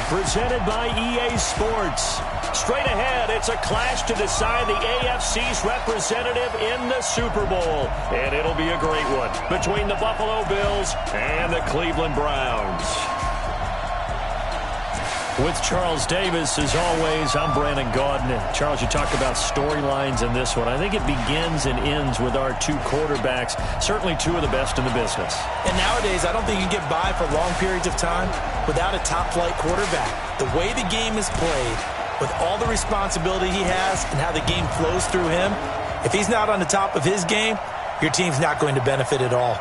presented by EA Sports. Straight ahead, it's a clash to decide the AFC's representative in the Super Bowl. And it'll be a great one between the Buffalo Bills and the Cleveland Browns. With Charles Davis, as always, I'm Brandon Gaudin. Charles, you talk about storylines in this one. I think it begins and ends with our two quarterbacks, certainly two of the best in the business. And nowadays, I don't think you can get by for long periods of time without a top-flight quarterback. The way the game is played, with all the responsibility he has and how the game flows through him, if he's not on the top of his game, your team's not going to benefit at all.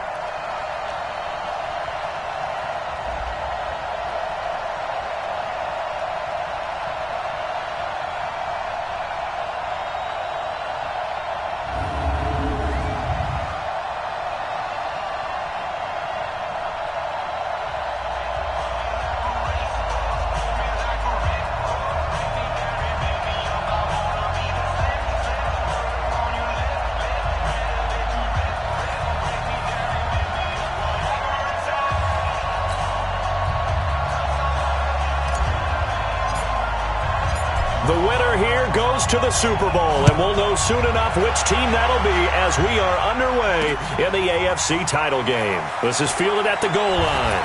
The winner here goes to the Super Bowl, and we'll know soon enough which team that'll be as we are underway in the AFC title game. This is fielded at the goal line.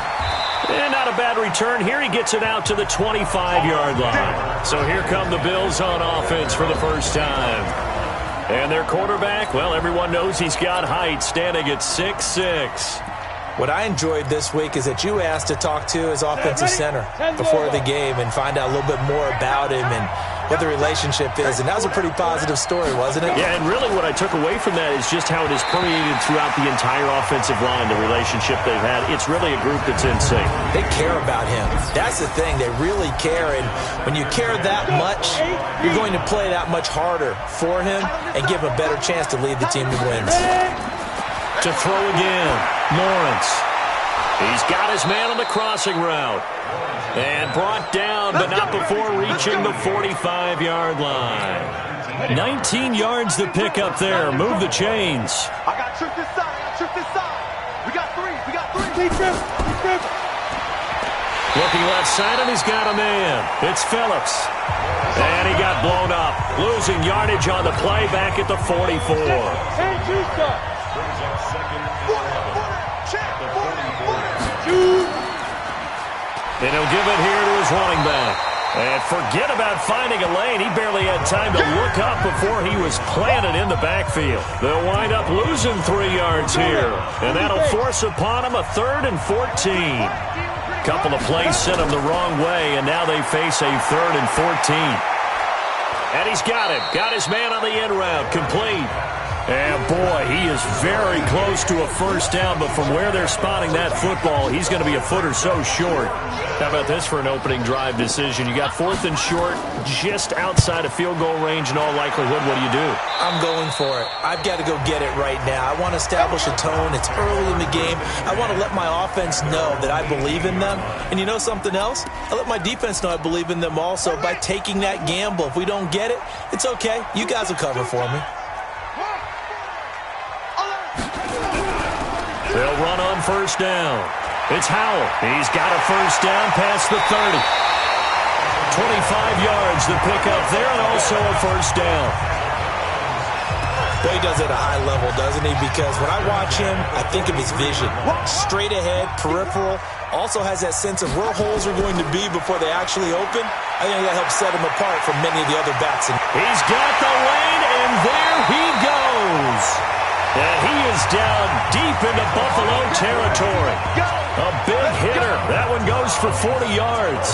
And not a bad return here. He gets it out to the 25-yard line. So here come the Bills on offense for the first time. And their quarterback, well, everyone knows he's got height, standing at 6'6". What I enjoyed this week is that you asked to talk to his offensive center before the game and find out a little bit more about him and what the relationship is. And that was a pretty positive story, wasn't it? Yeah, and really what I took away from that is just how it has permeated throughout the entire offensive line, the relationship they've had. It's really a group that's in sync. They care about him. That's the thing. They really care. And when you care that much, you're going to play that much harder for him and give him a better chance to lead the team to wins. To throw again, Lawrence. He's got his man on the crossing route. And brought down, but not before reaching the 45-yard line. 19 yards to pick up there. Move the chains. I got trick this side. We got three. Looking left side, and he's got a man. It's Phillips. And he got blown up. Losing yardage on the play back at the 44. And he'll give it here to his running back. And forget about finding a lane. He barely had time to look up before he was planted in the backfield. They'll wind up losing 3 yards here. And that'll force upon him a 3rd and 14. Couple of plays sent him the wrong way, and now they face a 3rd and 14. And he's got him. Got his man on the end route. Complete. And, boy, he is very close to a first down, but from where they're spotting that football, he's going to be a foot or so short. How about this for an opening drive decision? You got 4th and short, just outside of field goal range in all likelihood. What do? I'm going for it. I've got to go get it right now. I want to establish a tone. It's early in the game. I want to let my offense know that I believe in them. And you know something else? I let my defense know I believe in them also by taking that gamble. If we don't get it, it's okay. You guys will cover for me. They'll run on first down. It's Howell. He's got a first down past the 30. 25 yards to pick up there, and also a first down. Well, he does it at a high level, doesn't he? Because when I watch him, I think of his vision. Straight ahead, peripheral. Also has that sense of where holes are going to be before they actually open. I think that helps set him apart from many of the other backs. He's got the lane, and there he goes. And he is down deep into Buffalo territory. A big hitter. That one goes for 40 yards.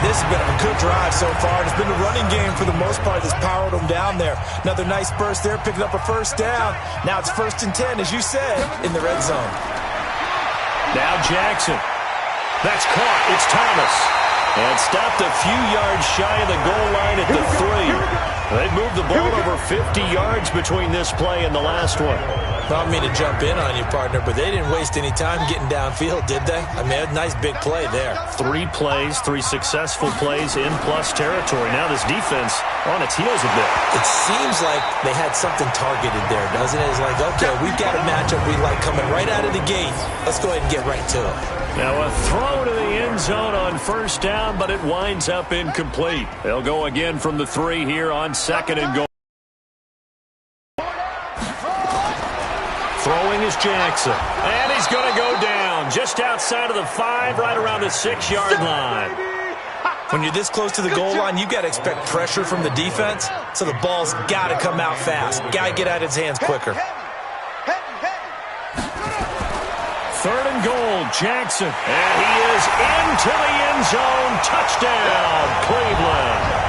This has been a good drive so far. It's been a running game for the most part that's powered them down there. Another nice burst there, picking up a first down. Now it's 1st and 10, as you said, in the red zone. Now Jackson. That's caught. It's Thomas. And stopped a few yards shy of the goal line at the 3. They've moved the ball over 50 yards between this play and the last one. I don't mean to jump in on you, partner, but they didn't waste any time getting downfield, did they? I mean, a nice big play there. 3 plays, 3 successful plays in plus territory. Now this defense on its heels a bit. It seems like they had something targeted there, doesn't it? It's like, okay, we've got a matchup we like coming right out of the gate. Let's go ahead and get right to it. Now a throw to the end zone on first down, but it winds up incomplete. They'll go again from the 3 here on 2nd and goal. Throwing is Jackson. And he's going to go down just outside of the 5, right around the 6-yard line. When you're this close to the goal line, you've got to expect pressure from the defense, so the ball's got to come out fast. Got to get out of his hands quicker. 3rd and goal, Jackson. And he is into the end zone. Touchdown, Cleveland.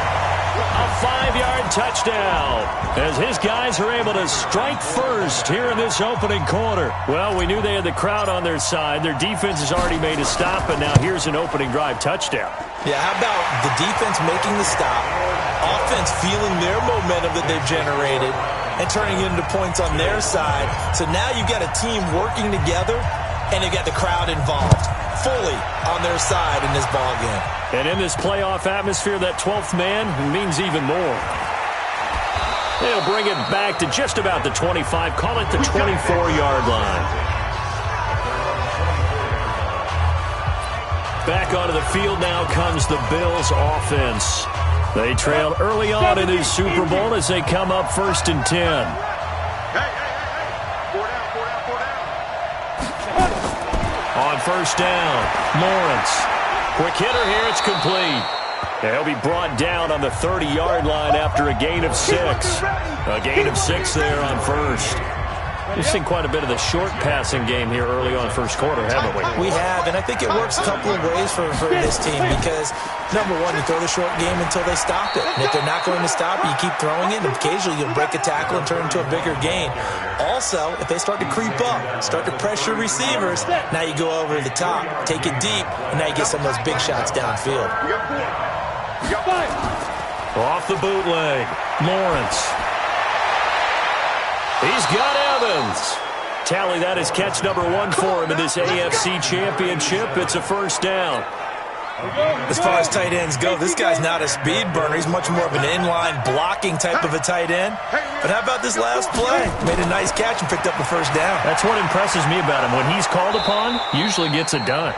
A 5-yard touchdown as his guys are able to strike first here in this opening quarter. Well, we knew they had the crowd on their side. Their defense has already made a stop, and now here's an opening drive touchdown. Yeah, how about the defense making the stop, offense feeling their momentum that they've generated, and turning it into points on their side. So now you've got a team working together, and they've got the crowd involved fully on their side in this ball game. And in this playoff atmosphere, that 12th man means even more. They'll bring it back to just about the 25, call it the 24-yard line. Back onto the field now comes the Bills offense. They trailed early on in this Super Bowl as they come up 1st and 10. On first down, Lawrence. Quick hitter here, it's complete. He'll be brought down on the 30-yard line after a gain of 6. A gain of 6 there on first. We've seen quite a bit of the short passing game here early on first quarter, haven't we? We have, and I think it works a couple of ways for this team because, number one, you throw the short game until they stop it. And if they're not going to stop it, you keep throwing it, and occasionally you'll break a tackle and turn it into a bigger gain. Also, if they start to creep up, start to pressure receivers, now you go over the top, take it deep, and now you get some of those big shots downfield. Off the bootleg, Lawrence. He's got Evans. Tally, that is catch number 1 for him in this AFC Championship. It's a first down. As far as tight ends go, this guy's not a speed burner. He's much more of an inline blocking type of a tight end. But how about this last play? Made a nice catch and picked up the first down. That's what impresses me about him. When he's called upon, usually gets it done.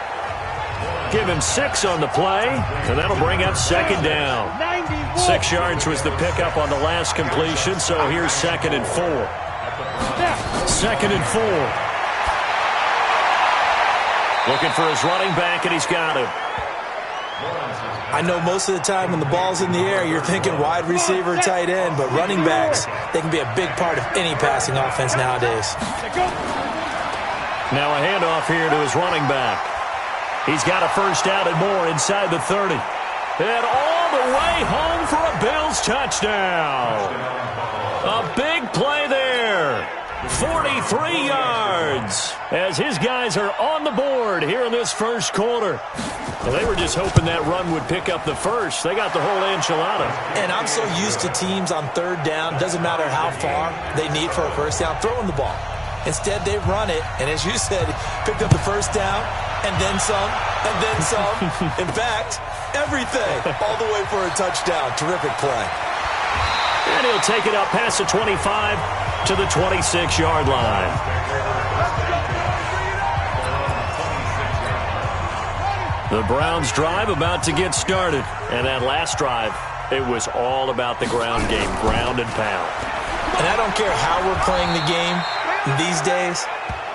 Give him 6 on the play, and that'll bring up 2nd down. 6 yards was the pickup on the last completion, so here's 2nd and 4. 2nd and 4. Looking for his running back, and he's got him. I know most of the time when the ball's in the air, you're thinking wide receiver, tight end, but running backs, they can be a big part of any passing offense nowadays. Now a handoff here to his running back. He's got a first down and more inside the 30. And all the way home for a Bills touchdown. A big play there. 43 yards as his guys are on the board here in this first quarter. Well, they were just hoping that run would pick up the first. They got the whole enchilada. And I'm so used to teams on 3rd down, doesn't matter how far they need for a first down, throwing the ball. Instead, they run it, and as you said, picked up the first down, and then some, and then some. In fact, everything, all the way for a touchdown. Terrific play. And he'll take it up past the 25 to the 26-yard line. The Browns drive about to get started. And that last drive, it was all about the ground game, ground and pound. And I don't care how we're playing the game these days,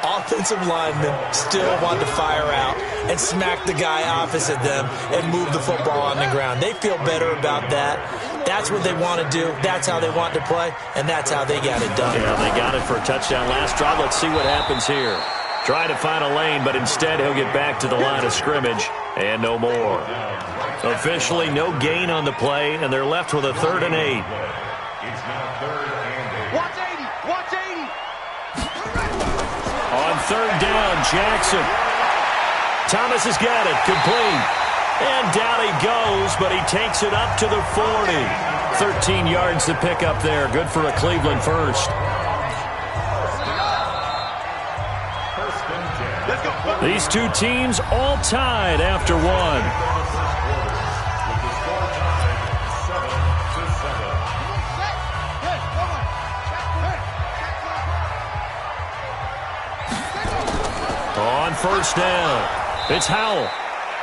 offensive linemen still want to fire out and smack the guy opposite them and move the football on the ground. They feel better about that. That's what they want to do. That's how they want to play, and that's how they got it done. Yeah, they got it for a touchdown last drive. Let's see what happens here. Try to find a lane, but instead he'll get back to the line of scrimmage and no more. Officially no gain on the play, and they're left with a 3rd and 8. Watch 80. Watch 80. On 3rd down, Jackson. Thomas has got it, complete. And down he goes, but he takes it up to the 40. 13 yards to pick up there. Good for a Cleveland first. These two teams all tied after one. On first down, It's Howell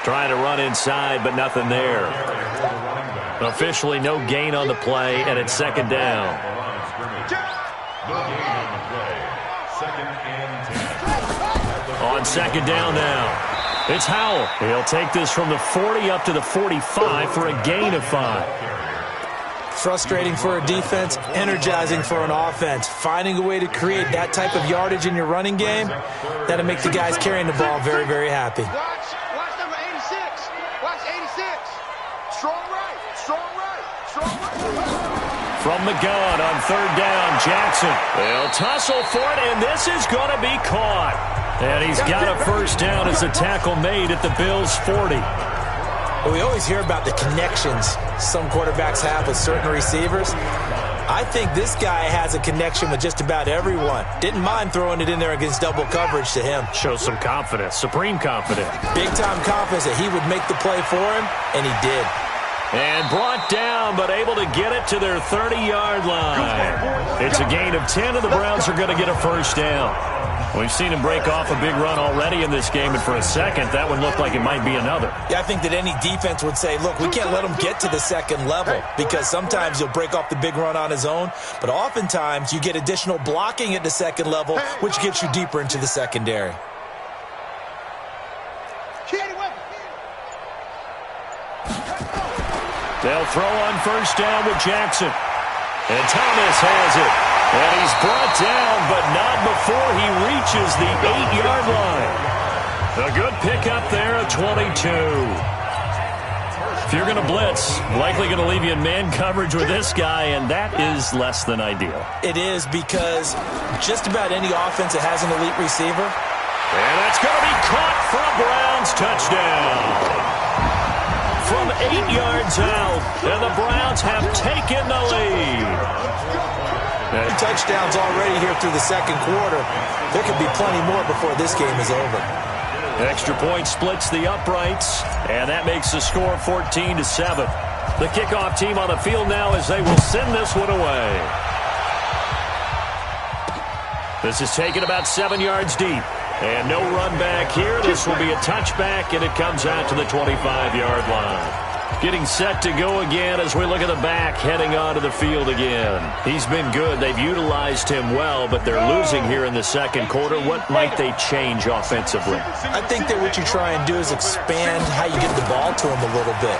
trying to run inside, but nothing there. Officially no gain on the play, and it's second down. On second down now, it's Howell. He'll take this from the 40 up to the 45 for a gain of 5. Frustrating for a defense, energizing for an offense. Finding a way to create that type of yardage in your running game, that'll make the guys carrying the ball very, very happy. Watch number 86. Watch 86. Strong right. Strong right. Strong right. From the gun on third down, Jackson. They'll tussle for it, and this is going to be caught. And he's got a first down as a tackle made at the Bills' 40. We always hear about the connections some quarterbacks have with certain receivers. I think this guy has a connection with just about everyone. Didn't mind throwing it in there against double coverage to him. Shows some confidence, supreme confidence. Big-time confidence that he would make the play for him, and he did. And brought down, but able to get it to their 30-yard line. It's a gain of 10, and the Browns are going to get a first down. We've seen him break off a big run already in this game, and for a second, that one looked like it might be another. Yeah, I think that any defense would say, look, we can't let him get to the second level, because sometimes he'll break off the big run on his own, but oftentimes you get additional blocking at the second level, which gets you deeper into the secondary. They'll throw on first down with Jackson. And Thomas has it. And he's brought down, but not before he reaches the 8-yard line. A good pickup there at 22. If you're going to blitz, likely going to leave you in man coverage with this guy, and that is less than ideal. It is, because just about any offense that has an elite receiver. And that's going to be caught for a Browns touchdown. From 8 yards out, and the Browns have taken the lead. Touchdowns already here through the second quarter. There could be plenty more before this game is over. Extra point splits the uprights, and that makes the score 14-7. The kickoff team on the field now as they will send this one away. This is taken about 7 yards deep. And no run back here. This will be a touchback, and it comes out to the 25-yard line. Getting set to go again as we look at the back heading onto the field again. He's been good. They've utilized him well, but they're losing here in the second quarter. What might they change offensively? I think that what you try and do is expand how you get the ball to him a little bit.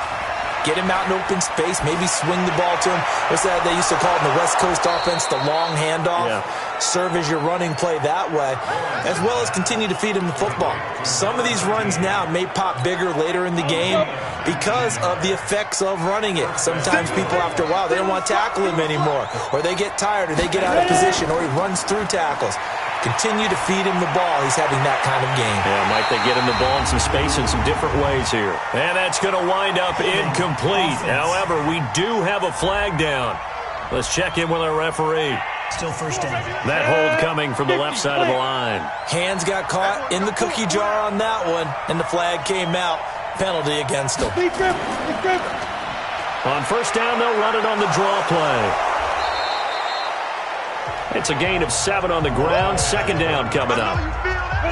Get him out in open space, maybe swing the ball to him. What's that they used to call it in the West Coast offense, the long handoff? Yeah. Serve as your running play that way, as well as continue to feed him the football. Some of these runs now may pop bigger later in the game because of the effects of running it. Sometimes people, after a while, they don't want to tackle him anymore, or they get tired, or they get out of position, or he runs through tackles. Continue to feed him the ball. He's having that kind of game. Yeah, might they get him the ball in some space in some different ways here. And that's going to wind up incomplete. However, we do have a flag down. Let's check in with our referee. Still first down. That hold coming from the left side of the line. Hands got caught in the cookie jar on that one, and the flag came out. Penalty against him. On first down, they'll run it on the draw play. It's a gain of 7 on the ground. Second down coming up.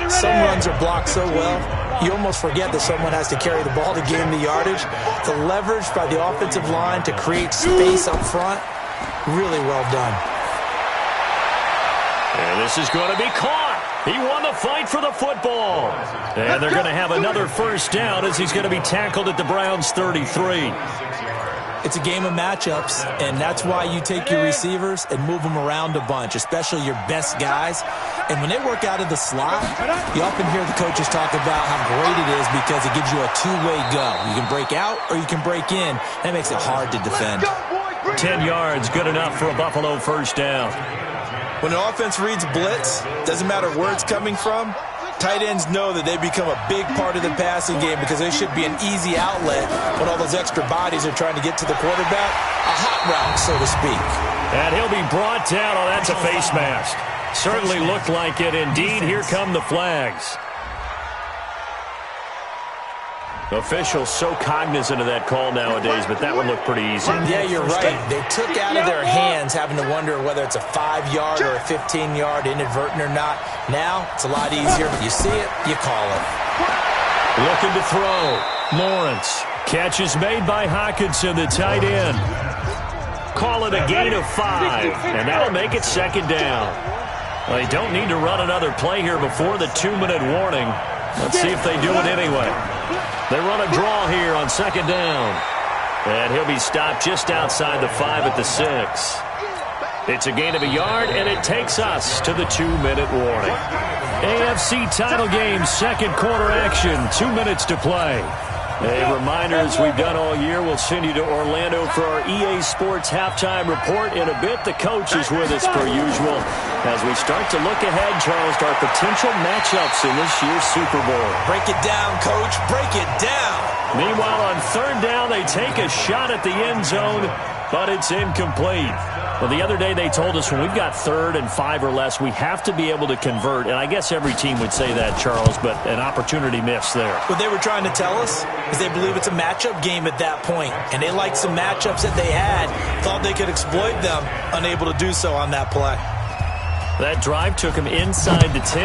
Some runs are blocked so well, you almost forget that someone has to carry the ball to gain the yardage. The leverage by the offensive line to create space up front, really well done. And this is going to be caught. He won the fight for the football. And they're going to have another first down as he's going to be tackled at the Browns' 33. It's a game of matchups, and that's why you take your receivers and move them around a bunch, especially your best guys. And when they work out of the slot, you often hear the coaches talk about how great it is because it gives you a two-way go. You can break out or you can break in. That makes it hard to defend. 10 yards, good enough for a Buffalo first down. When an offense reads blitz, doesn't matter where it's coming from, tight ends know that they become a big part of the passing game because they should be an easy outlet when all those extra bodies are trying to get to the quarterback. A hot route, so to speak. And he'll be brought down. Oh, that's a face mask. Certainly looked like it. Indeed, here come the flags. Officials so cognizant of that call nowadays, but that one looked pretty easy. Yeah, you're right. They took out of their hands having to wonder whether it's a 5-yard or a 15-yard inadvertent or not. Now, it's a lot easier. You see it, you call it. Looking to throw. Lawrence. Catch is made by Hockenson, the tight end. Call it a gain of 5, and that'll make it second down. Well, they don't need to run another play here before the 2-minute warning. Let's see if they do it anyway. They run a draw here on second down. And he'll be stopped just outside the 5 at the 6. It's a gain of a yard, and it takes us to the 2-minute warning. AFC title game, second quarter action, 2 minutes to play. A reminder, as we've done all year, we'll send you to Orlando for our EA Sports halftime report. In a bit, the coach is with us per usual as we start to look ahead, Charles, to our potential matchups in this year's Super Bowl. Break it down, Coach. Break it down. Meanwhile, on third down, they take a shot at the end zone, but it's incomplete. Well, the other day they told us when we've got 3rd and 5 or less, we have to be able to convert. And I guess every team would say that, Charles, but an opportunity missed there. What they were trying to tell us is they believe it's a matchup game at that point. And they liked some matchups that they had, thought they could exploit them, unable to do so on that play. That drive took him inside the 10.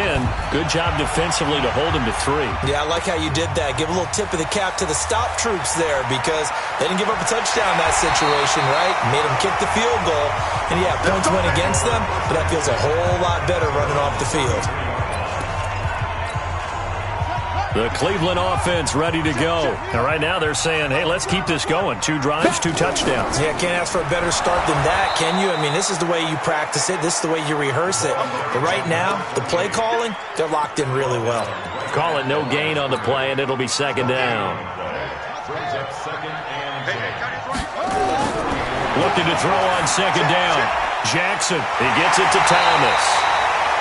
Good job defensively to hold him to 3. Yeah, I like how you did that. Give a little tip of the cap to the stop troops there because they didn't give up a touchdown in that situation, right? Made them kick the field goal. And, yeah, points went against them, but that feels a whole lot better running off the field. The Cleveland offense ready to go. And right now they're saying, hey, let's keep this going. 2 drives, 2 touchdowns. Yeah, can't ask for a better start than that, can you? I mean, this is the way you practice it. This is the way you rehearse it. But right now, the play calling, they're locked in really well. Call it no gain on the play, and it'll be second down. Looking to throw on second down. Jackson, he gets it to Thomas.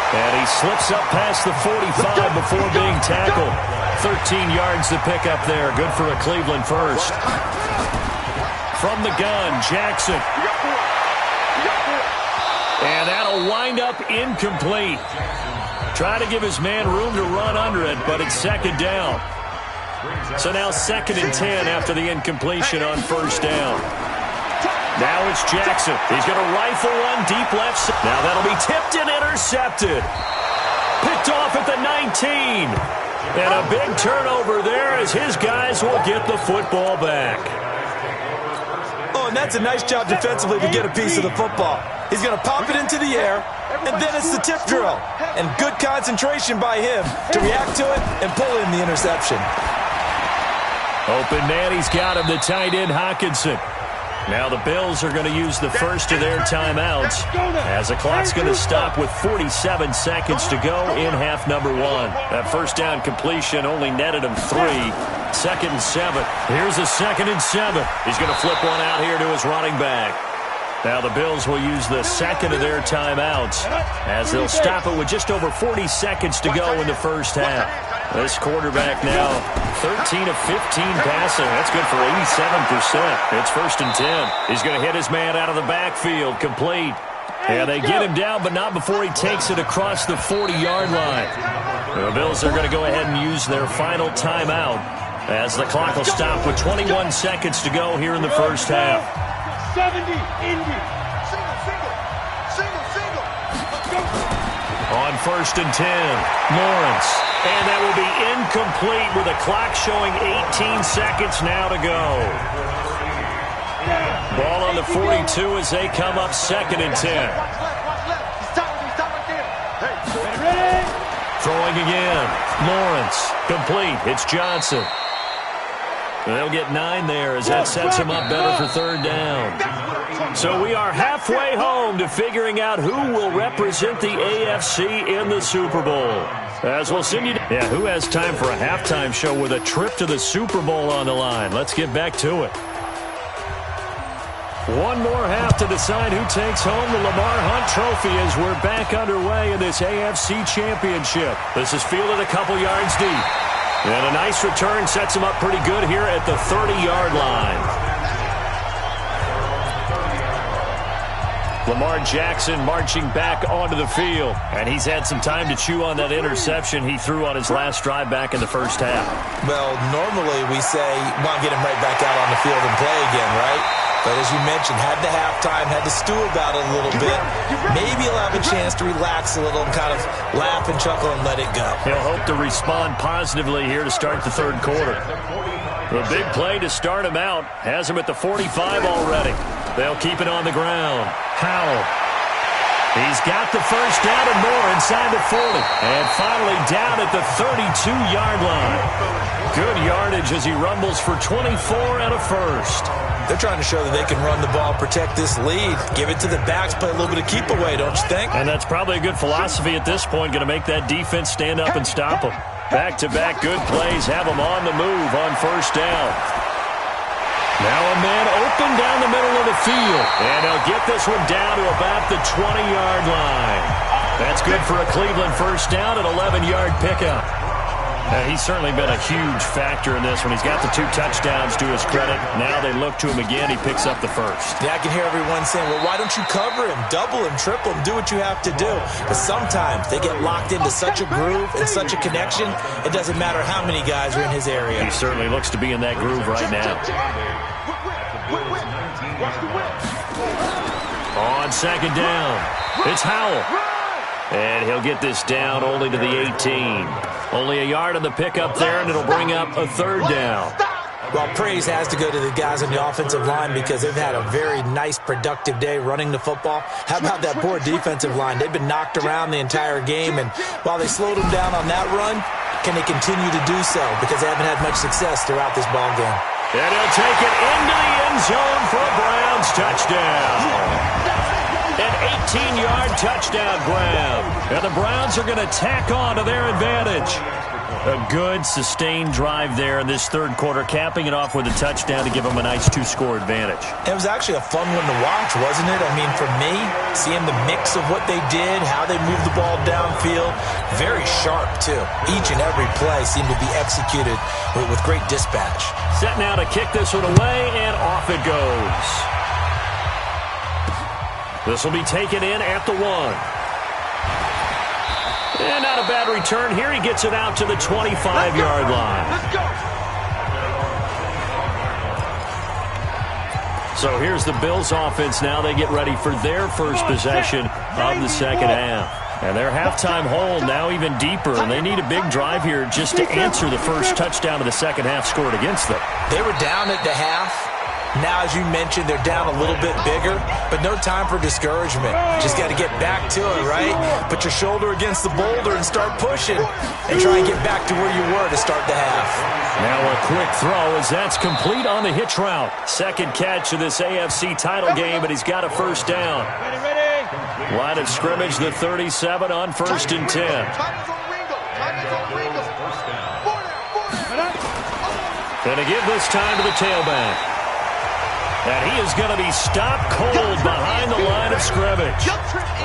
And he slips up past the 45 before being tackled. 13 yards to pick up there. Good for a Cleveland first. From the gun, Jackson. And that'll wind up incomplete. Try to give his man room to run under it, but it's second down. So now 2nd and 10 after the incompletion on first down. Now it's Jackson. He's going to rifle one deep left side. Now that'll be tipped and intercepted. Picked off at the 19. And a big turnover there as his guys will get the football back. Oh, and that's a nice job defensively to get a piece of the football. He's going to pop it into the air, and then it's the tip drill. And good concentration by him to react to it and pull in the interception. Open man, he's got him, the tight end Hockenson. Now the Bills are going to use the first of their timeouts as the clock's going to stop with 47 seconds to go in half number 1. That first down completion only netted him 3. 2nd and 7. Here's a 2nd and 7. He's going to flip one out here to his running back. Now the Bills will use the second of their timeouts as they'll stop it with just over 40 seconds to go in the first half. This quarterback now 13 of 15 passing. That's good for 87%. It's 1st and 10. He's going to hit his man out of the backfield. Complete. And they get him down, but not before he takes it across the 40-yard line. The Bills are going to go ahead and use their final timeout as the clock will stop with 21 seconds to go here in the first half. 70, Indy. Single. Let's go. On 1st and 10, Lawrence. And that will be incomplete with the clock showing 18 seconds now to go. Ball on the 42 as they come up 2nd and 10. Watch left. He's top right there. Hey, ready? Throwing again. Lawrence. Complete. It's Johnson. They'll get 9 there as that sets him up better for third down. So we are halfway home to figuring out who will represent the AFC in the Super Bowl. As we'll send you to... Yeah, who has time for a halftime show with a trip to the Super Bowl on the line? Let's get back to it. One more half to decide who takes home the Lamar Hunt Trophy as we're back underway in this AFC Championship. This is fielded a couple yards deep. And a nice return sets him up pretty good here at the 30-yard line. Lamar Jackson marching back onto the field. And he's had some time to chew on that interception he threw on his last drive back in the first half. Well, normally we say, want to get him right back out on the field and play again, right? But as you mentioned, had the halftime, had to stew about it a little bit. Maybe he'll have a chance to relax a little and kind of laugh and chuckle and let it go. He'll hope to respond positively here to start the third quarter. The big play to start him out has him at the 45 already. They'll keep it on the ground. Howell. He's got the first down and more inside the 40. And finally down at the 32-yard line. Good yardage as he rumbles for 24 and a first. They're trying to show that they can run the ball, protect this lead. Give it to the backs, play a little bit of keep away, don't you think? And that's probably a good philosophy at this point, going to make that defense stand up and stop them. Back-to-back good plays have them on the move on first down. Now a man open down the middle of the field. And he'll get this one down to about the 20-yard line. That's good for a Cleveland first down, an 11-yard pickup. He's certainly been a huge factor in this one. He's got the 2 touchdowns to his credit. Now they look to him again. He picks up the first. Yeah, I can hear everyone saying, well, why don't you cover him, double him, triple him, do what you have to do. But sometimes they get locked into such a groove and such a connection, it doesn't matter how many guys are in his area. He certainly looks to be in that groove right now. On second down, it's Howell. And he'll get this down only to the 18. Only a yard on the pickup there, and it'll bring up a third down. Well, praise has to go to the guys on the offensive line because they've had a very nice, productive day running the football. How about that poor defensive line? They've been knocked around the entire game, and while they slowed them down on that run, can they continue to do so? Because they haven't had much success throughout this ball game. And he'll take it into the end zone for a Browns touchdown. An 18-yard touchdown grab. And the Browns are going to tack on to their advantage. A good, sustained drive there in this third quarter, capping it off with a touchdown to give them a nice 2-score advantage. It was actually a fun one to watch, wasn't it? I mean, for me, seeing the mix of what they did, how they moved the ball downfield, very sharp, too. Each and every play seemed to be executed with great dispatch. Set now to kick this one away, and off it goes. This will be taken in at the 1. And not a bad return here. He gets it out to the 25-yard line. Let's go. So here's the Bills offense now. They get ready for their first possession of the second half. And their halftime hole now even deeper, and they need a big drive here just to answer the first touchdown of the second half scored against them. They were down at the half. Now, as you mentioned, they're down a little bit bigger, but no time for discouragement. Just got to get back to it, right? Put your shoulder against the boulder and start pushing and try and get back to where you were to start the half. Now a quick throw as that's complete on the hitch route. Second catch of this AFC title game, and he's got a first down. Line of scrimmage, the 37 on first and 10. And to give this time to the tailback. And he is going to be stopped cold behind the line of scrimmage.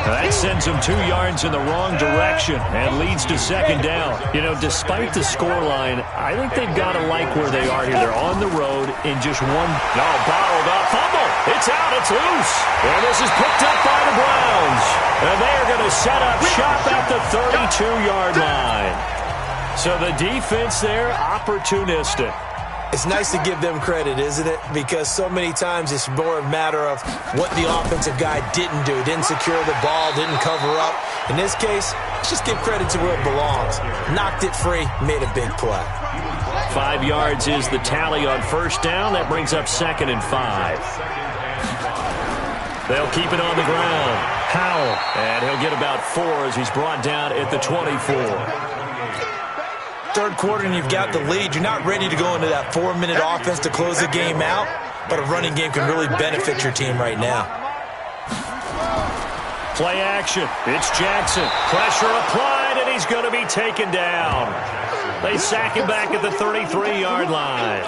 That sends him 2 yards in the wrong direction and leads to second down. You know, despite the scoreline, I think they've got to like where they are here. They're on the road in just one. No, bottled up. Fumble. It's out. It's loose. And this is picked up by the Browns. And they are going to set up shop at the 32-yard line. So the defense there, opportunistic. It's nice to give them credit, isn't it? Because so many times it's more a matter of what the offensive guy didn't do. Didn't secure the ball, didn't cover up. In this case, let's just give credit to where it belongs. Knocked it free, made a big play. 5 yards is the tally on first down. That brings up second and 5. They'll keep it on the ground. Howell, and he'll get about 4 as he's brought down at the 24. Third quarter and you've got the lead. You're not ready to go into that 4-minute offense to close the game out, but a running game can really benefit your team right now. Play action. It's Jackson. Pressure applied, and he's going to be taken down. They sack him back at the 33-yard line.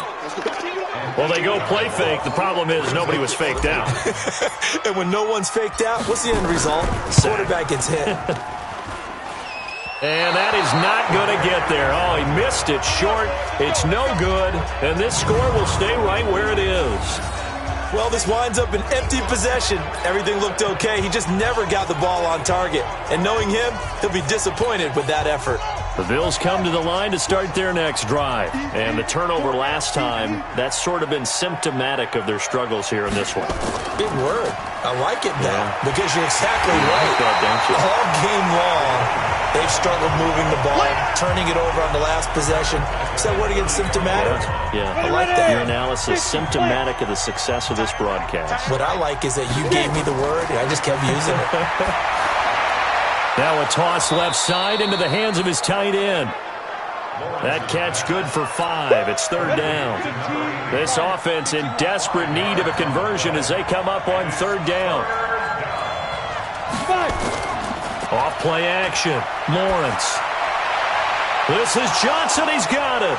Well, they go play fake. The problem is nobody was faked out. And when no one's faked out, what's the end result? Quarterback gets hit. And that is not going to get there. Oh, he missed it short. It's no good. And this score will stay right where it is. Well, this winds up an empty possession. Everything looked okay. He just never got the ball on target. And knowing him, he'll be disappointed with that effort. The Bills come to the line to start their next drive. And the turnover last time, that's sort of been symptomatic of their struggles here in this one. Big word. I like it now because you're exactly right. That, don't you? All game long, they've struggled moving the ball, turning it over on the last possession. Is that word again, symptomatic? Yeah. I like that. Your analysis, symptomatic of the success of this broadcast. What I like is that you gave me the word, and I just kept using it. Now a toss left side into the hands of his tight end. That catch good for 5. It's third down. This offense in desperate need of a conversion as they come up on third down. Off play action. Lawrence. This is Johnson. He's got it.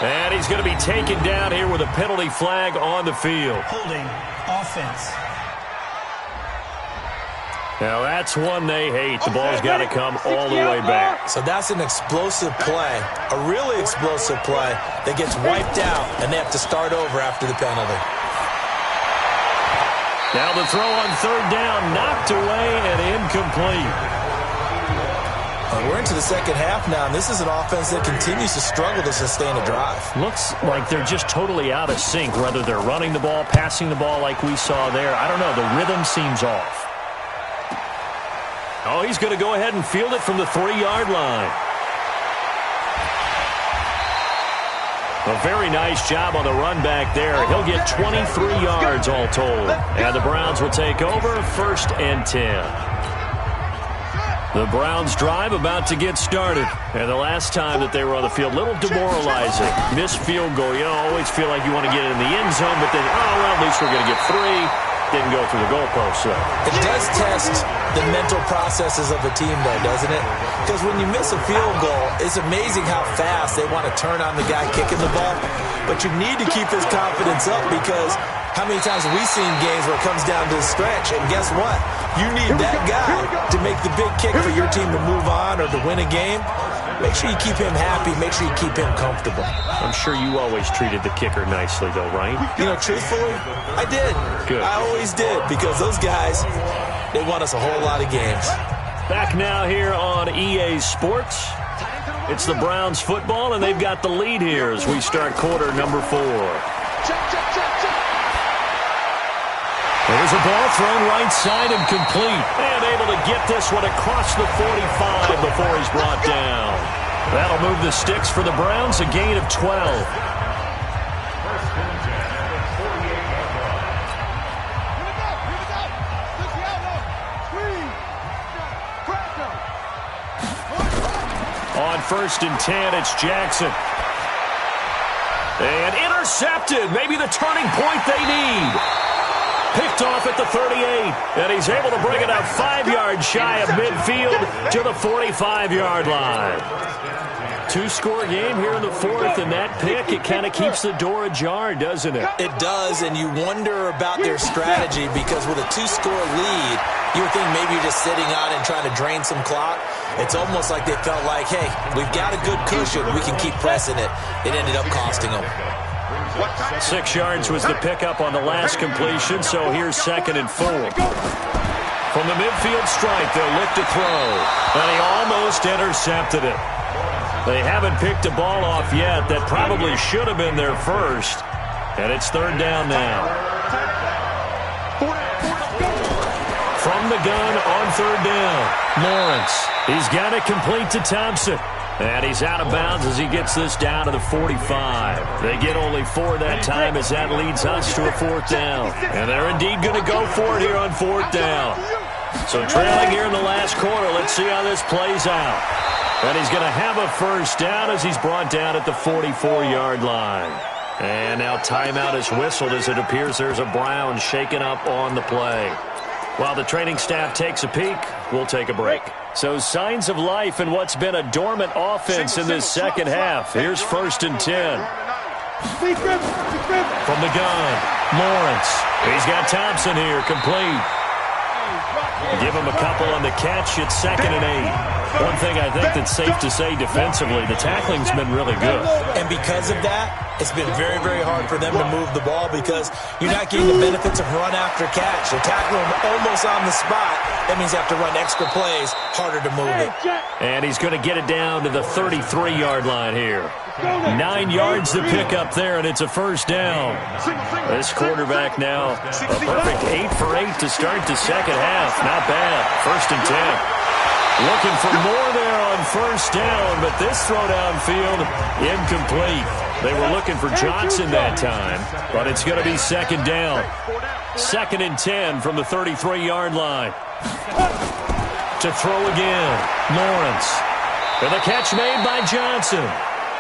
And he's going to be taken down here with a penalty flag on the field. Holding offense. Now that's one they hate. The ball's got to come all the way back. So that's an explosive play, a really explosive play that gets wiped out, and they have to start over after the penalty. Now the throw on third down, knocked away and incomplete. We're into the second half now, and this is an offense that continues to struggle to sustain a drive. Looks like they're just totally out of sync, whether they're running the ball, passing the ball like we saw there. I don't know. The rhythm seems off. Oh, he's going to go ahead and field it from the 3-yard line. A very nice job on the run back there. He'll get 23 yards all told. And the Browns will take over, 1st and 10. The Browns drive about to get started. And the last time that they were on the field, a little demoralizing. Missed field goal. You always feel like you want to get it in the end zone, but then, oh, well, at least we're going to get 3. Didn't go through the goalpost, though. It does test the mental processes of a team, though, doesn't it? Because when you miss a field goal, it's amazing how fast they want to turn on the guy kicking the ball. But you need to keep his confidence up because how many times have we seen games where it comes down to the stretch? And guess what? You need that guy to make the big kick for your team to move on or to win a game. Make sure you keep him happy. Make sure you keep him comfortable. I'm sure you always treated the kicker nicely, though, right? You know, truthfully, I did. Good. I always did because those guys, they won us a whole lot of games. Back now here on EA Sports. It's the Browns football, and they've got the lead here as we start quarter number 4. There's a ball thrown right side and complete. And able to get this one across the 45 before he's brought down. That'll move the sticks for the Browns, a gain of 12. On 1st and 10, it's Jackson. And intercepted. Maybe the turning point they need. Picked off at the 38, and he's able to bring it up 5 yards shy of midfield to the 45-yard line. 2-score game here in the 4th, and that pick, it kind of keeps the door ajar, doesn't it? It does, and you wonder about their strategy because with a 2-score lead, you would think maybe you're just sitting on and trying to drain some clock. It's almost like they felt like, hey, we've got a good cushion. We can keep pressing it. It ended up costing them. 6 yards was the pickup on the last completion, so here's 2nd and 4. From the midfield stripe, they'll look to throw, and he almost intercepted it. They haven't picked a ball off yet. That probably should have been their first, and it's 3rd down now. From the gun on 3rd down, Lawrence. He's got it complete to Thompson. And he's out of bounds as he gets this down to the 45. They get only 4 that time as that leads us to a 4th down. And they're indeed going to go for it here on 4th down. So trailing here in the last quarter, let's see how this plays out. And he's going to have a 1st down as he's brought down at the 44-yard line. And now timeout is whistled as it appears there's a Brown shaken up on the play. While the training staff takes a peek, we'll take a break. So signs of life in what's been a dormant offense in this second half. Here's 1st and 10. From the gun, Lawrence. He's got Thompson here, complete. Give him a couple on the catch. It's 2nd and 8. One thing I think that's safe to say defensively, the tackling's been really good. And because of that, It's been very, very hard for them to move the ball because you're not getting the benefits of run after catch. They're tackling them almost on the spot. That means you have to run extra plays, harder to move it. And he's going to get it down to the 33-yard line here. 9 yards to pick up there, and it's a first down. This quarterback now, a perfect 8 for 8 to start the second half. Not bad. 1st and 10. Looking for more there on first down, but this throw downfield incomplete. They were looking for Johnson that time, but it's going to be 2nd down. 2nd and 10 from the 33-yard line. To throw again, Lawrence. And the catch made by Johnson.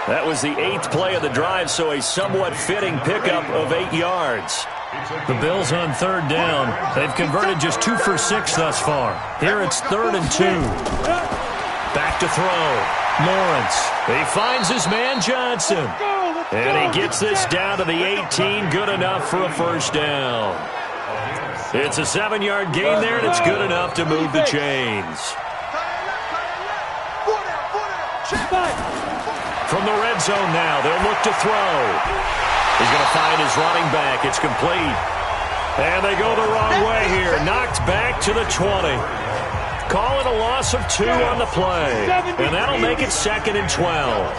That was the 8th play of the drive, so a somewhat fitting pickup of 8 yards. The Bills on 3rd down. They've converted just 2 for 6 thus far. Here it's 3rd and 2. Back to throw. Lawrence. He finds his man Johnson. And he gets this down to the 18. Good enough for a first down. It's a 7-yard gain there, and it's good enough to move the chains. From the red zone now, they'll look to throw. He's going to find his running back. It's complete. And they go the wrong way here. Knocked back to the 20. Call it a loss of 2 on the play. And that'll make it 2nd and 12.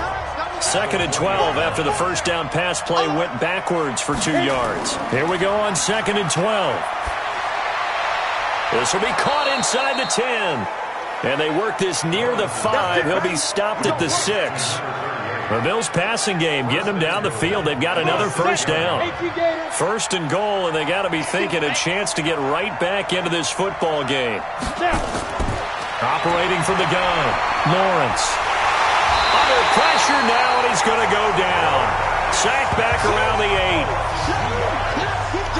2nd and 12 after the first down pass play went backwards for 2 yards. Here we go on 2nd and 12. This will be caught inside the 10. And they work this near the 5. He'll be stopped at the 6. The Bills passing game, getting them down the field. They've got another first down. 1st and goal, and they got to be thinking a chance to get right back into this football game. Operating from the gun, Lawrence. Under pressure now, and he's going to go down. Sacked back around the 8.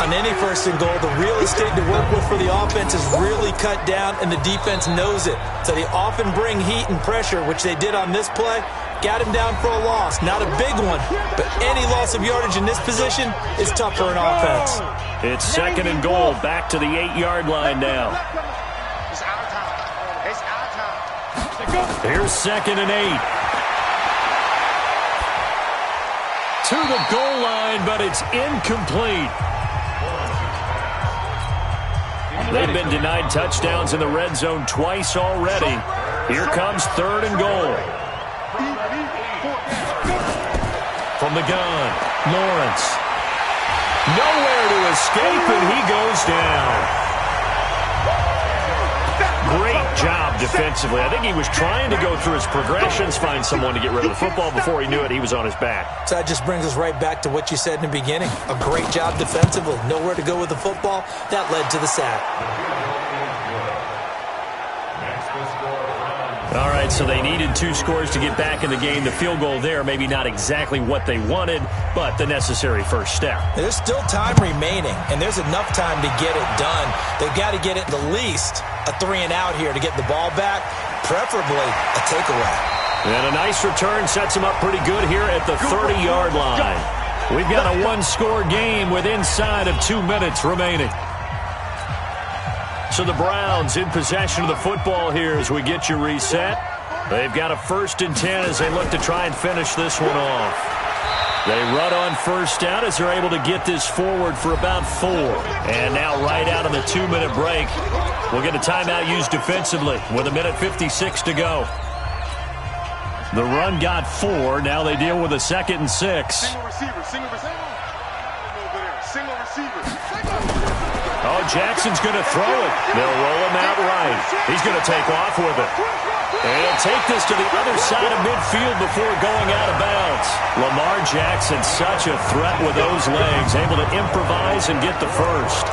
On any 1st and goal, the real estate to work with for the offense is really cut down, and the defense knows it. So they often bring heat and pressure, which they did on this play. Got him down for a loss. Not a big one, but any loss of yardage in this position is tough for an offense. It's 2nd and goal, back to the 8-yard line now. Here's 2nd and 8. To the goal line, but it's incomplete. They've been denied touchdowns in the red zone twice already. Here comes 3rd and goal. From the gun, Lawrence. Nowhere to escape, and he goes down. Great job defensively. I think he was trying to go through his progressions, find someone to get rid of the football. Before he knew it, he was on his back. So that just brings us right back to what you said in the beginning. A great job defensively. Nowhere to go with the football. That led to the sack. All right, so they needed 2 scores to get back in the game. The field goal there, maybe not exactly what they wanted, but the necessary first step. There's still time remaining, and there's enough time to get it done. They've got to get it at least a 3-and-out here to get the ball back, preferably a takeaway. And a nice return sets them up pretty good here at the 30-yard line. We've got a 1-score game with inside of 2 minutes remaining. So the Browns in possession of the football here as we get you reset. They've got a 1st and 10 as they look to try and finish this one off. They run on first down as they're able to get this forward for about 4. And now right out on the 2-minute break, we'll get a timeout used defensively with 1:56 to go. The run got 4. Now they deal with a 2nd and 6. Single receiver, single receiver. Single receiver. Oh, Jackson's going to throw it. They'll roll him out right. He's going to take off with it. And he'll take this to the other side of midfield before going out of bounds. Lamar Jackson, such a threat with those legs, able to improvise and get the first.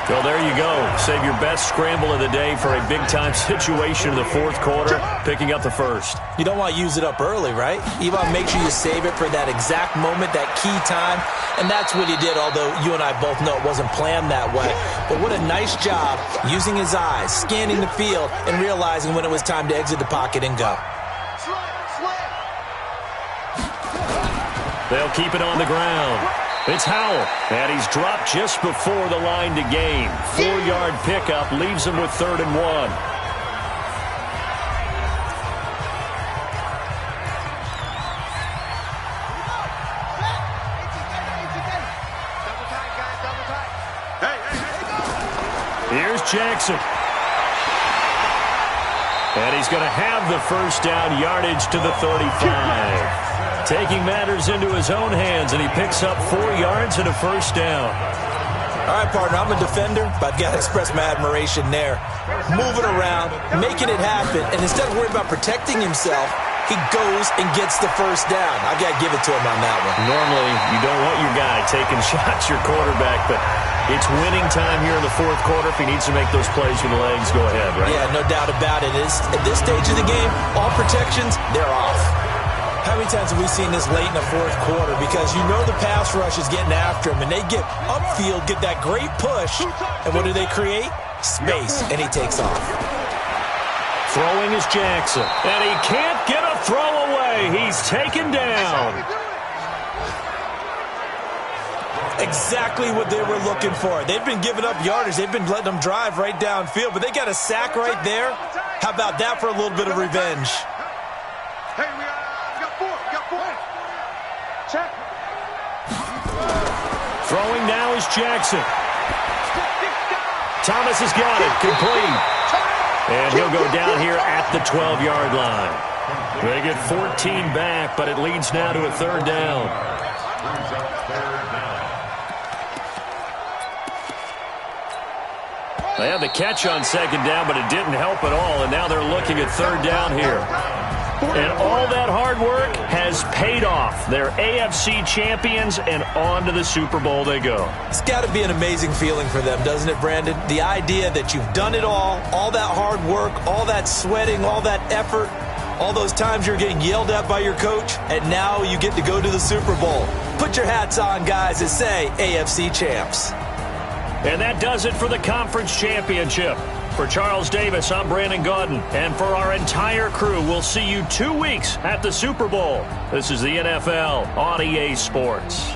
Well, there you go. Save your best scramble of the day for a big-time situation in the 4th quarter, picking up the first. You don't want to use it up early, right? You want to make sure you save it for that exact moment, that key time, and that's what he did, although you and I both know it wasn't planned that way. But what a nice job using his eyes, scanning the field, and realizing when it was time to exit the pocket and go. They'll keep it on the ground. It's Howell, and he's dropped just before the line to gain. 4-yard pickup leaves him with 3rd and 1. Here's Jackson. And he's going to have the first down, yardage to the 35. Taking matters into his own hands, and he picks up 4 yards and a first down. All right, partner, I'm a defender, but I've got to express my admiration there. Moving around, making it happen, and instead of worrying about protecting himself, he goes and gets the first down. I've got to give it to him on that one. Normally, you don't want your guy taking shots, your quarterback, but it's winning time here in the fourth quarter. If he needs to make those plays with the legs, go ahead, right? Yeah, no doubt about it. At this stage of the game, all protections, they're off. How many times have we seen this late in the fourth quarter? Because you know the pass rush is getting after him, and they get upfield, get that great push, and what do they create? Space, and he takes off. Throwing is Jackson, and he can't get a throw away. He's taken down. Exactly what they were looking for. They've been giving up yardage. They've been letting them drive right downfield, but they got a sack right there. How about that for a little bit of revenge? Hey, we got 4. We got 4. Check. Throwing now is Jackson. Thomas has got it. Complete. And he'll go down here at the 12-yard line. They get 14 back, but it leads now to a third down. They had the catch on second down, but it didn't help at all, and now they're looking at third down here. And all that hard work has paid off. They're AFC champions, and on to the Super Bowl they go. It's got to be an amazing feeling for them, doesn't it, Brandon? The idea that you've done it all that hard work, all that sweating, all that effort, all those times you're getting yelled at by your coach, and now you get to go to the Super Bowl. Put your hats on, guys, and say AFC champs. And that does it for the conference championship. For Charles Davis, I'm Brandon Gaudin. And for our entire crew, we'll see you 2 weeks at the Super Bowl. This is the NFL on EA Sports.